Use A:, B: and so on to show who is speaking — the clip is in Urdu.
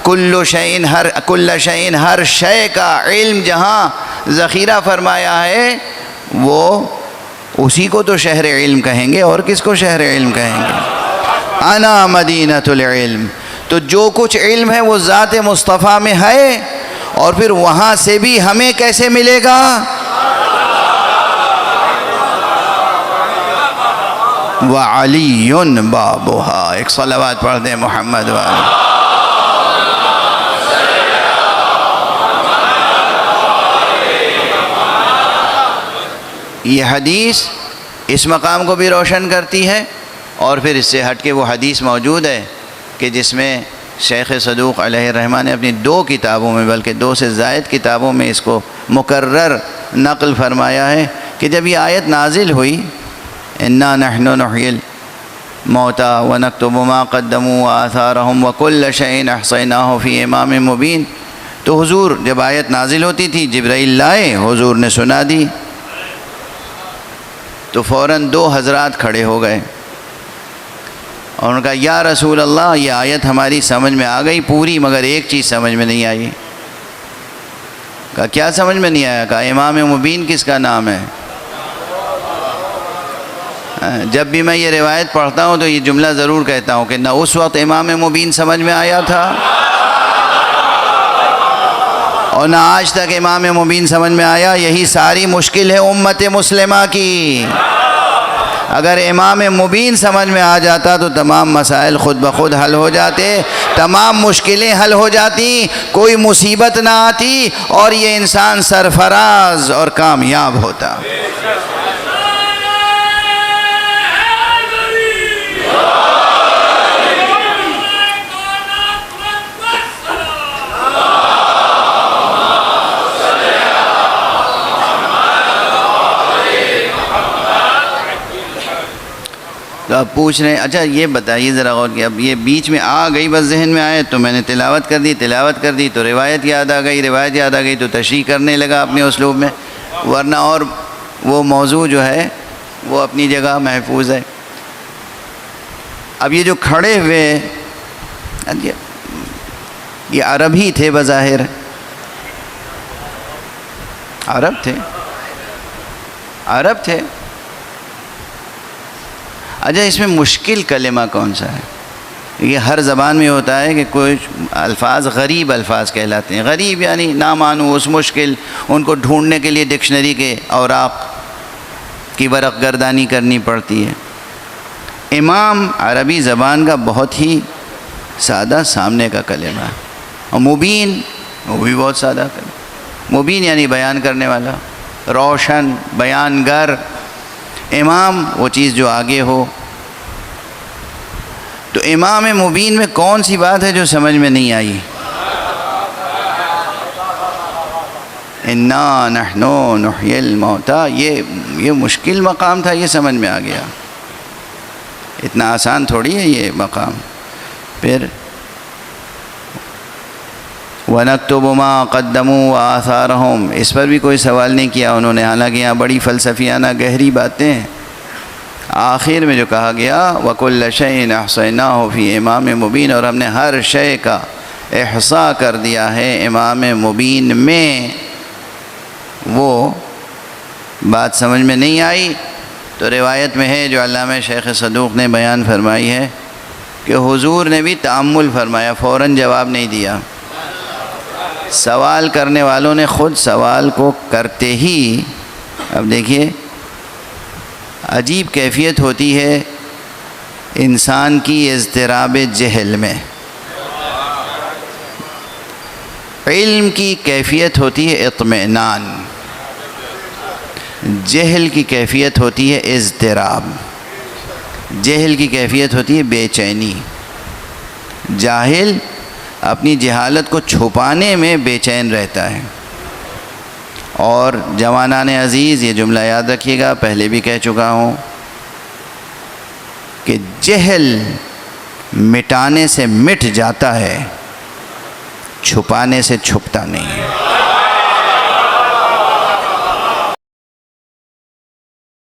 A: کل شیء ہر شے کا علم جہاں ذخیرہ فرمایا ہے وہ اسی کو تو شہر علم کہیں گے، اور کس کو شہر علم کہیں گے؟ انا مدینۃ العلم. تو جو کچھ علم ہے وہ ذات مصطفیٰ میں ہے، اور پھر وہاں سے بھی ہمیں کیسے ملے گا؟ وعلی بابها. ایک صلوات پڑھ دیں محمد والے. یہ حدیث اس مقام کو بھی روشن کرتی ہے، اور پھر اس سے ہٹ کے وہ حدیث موجود ہے کہ جس میں شیخ صدوق علیہ الرحمہ نے اپنی 2 کتابوں میں، بلکہ 2 سے زائد کتابوں میں اس کو مکرر نقل فرمایا ہے کہ جب یہ آیت نازل ہوئی انا نحن نحیی الموتى ونکتب ما قدموا وآثارهم وکل شیء احصیناہ فی امام مبین، تو حضور جب آیت نازل ہوتی تھی جبرائیل لائے، حضور نے سنا دی، تو فوراً 2 حضرات کھڑے ہو گئے اور انہوں نے کہا یا رسول اللہ یہ آیت ہماری سمجھ میں آ گئی پوری، مگر ایک چیز سمجھ میں نہیں آئی. کہا کیا سمجھ میں نہیں آیا؟ کہا امام مبین کس کا نام ہے؟ جب بھی میں یہ روایت پڑھتا ہوں تو یہ جملہ ضرور کہتا ہوں کہ نہ اس وقت امام مبین سمجھ میں آیا تھا اور نہ آج تک امام مبین سمجھ میں آیا. یہی ساری مشکل ہے امت مسلمہ کی. اگر امام مبین سمجھ میں آ جاتا تو تمام مسائل خود بخود حل ہو جاتے، تمام مشکلیں حل ہو جاتی، کوئی مصیبت نہ آتی، اور یہ انسان سرفراز اور کامیاب ہوتا. تو آپ پوچھ رہے ہیں اچھا یہ بتائیے ذرا غور کہ اب یہ بیچ میں آ گئی، بس ذہن میں آئے تو میں نے تلاوت کر دی تو روایت یاد آ گئی تو تشریح کرنے لگا اپنے اسلوب میں، ورنہ اور وہ موضوع جو ہے وہ اپنی جگہ محفوظ ہے. اب یہ جو کھڑے ہوئے یہ عرب ہی تھے، بظاہر عرب تھے. اچھا اس میں مشکل کلمہ کون سا ہے؟ یہ ہر زبان میں ہوتا ہے کہ کچھ الفاظ غریب الفاظ کہلاتے ہیں. غریب یعنی نامانوس، مشکل، ان کو ڈھونڈنے کے لیے ڈکشنری کے اوراق کی ورق گردانی کرنی پڑتی ہے. امام عربی زبان کا بہت ہی سادہ سامنے کا کلمہ ہے، اور مبین وہ بھی بہت سادہ کلمہ. مبین یعنی بیان کرنے والا، روشن، بیان گر. امام وہ چیز جو آگے ہو. تو امام مبین میں کون سی بات ہے جو سمجھ میں نہیں آئی؟ انا نحن نحیی الموتى، یہ مشکل مقام تھا، یہ سمجھ میں آ گیا. اتنا آسان تھوڑی ہے یہ مقام. پھر وَنَكْتُبُ مَا قَدَّمُوا وَآثَارَهُمْ، اس پر بھی کوئی سوال نہیں کیا انہوں نے، حالانکہ یہاں بڑی فلسفیانہ گہری باتیں ہیں. آخر میں جو کہا گیا وَكُلَّ شَيْءٍ أَحْصَيْنَاهُ فِي إِمَامٍ مُبِينٍ، اور ہم نے ہر شے کا احصاء کر دیا ہے امام مبین میں. وہ بات سمجھ میں نہیں آئی تو روایت میں ہے جو علامہ شیخ صدوق نے بیان فرمائی ہے کہ حضور نے بھی تأمل فرمایا، فوراً جواب نہیں دیا. سوال کرنے والوں نے خود سوال کو کرتے ہی، اب دیکھیے عجیب کیفیت ہوتی ہے انسان کی اضطراب جہل میں. علم کی کیفیت ہوتی ہے اطمینان، جہل کی کیفیت ہوتی ہے اضطراب، جہل کی کیفیت ہوتی ہے بے چینی. جاہل اپنی جہالت کو چھپانے میں بے چین رہتا ہے. اور جوانان عزیز یہ جملہ یاد رکھیے گا، پہلے بھی کہہ چکا ہوں کہ جہل مٹانے سے مٹ جاتا ہے، چھپانے سے چھپتا نہیں ہے.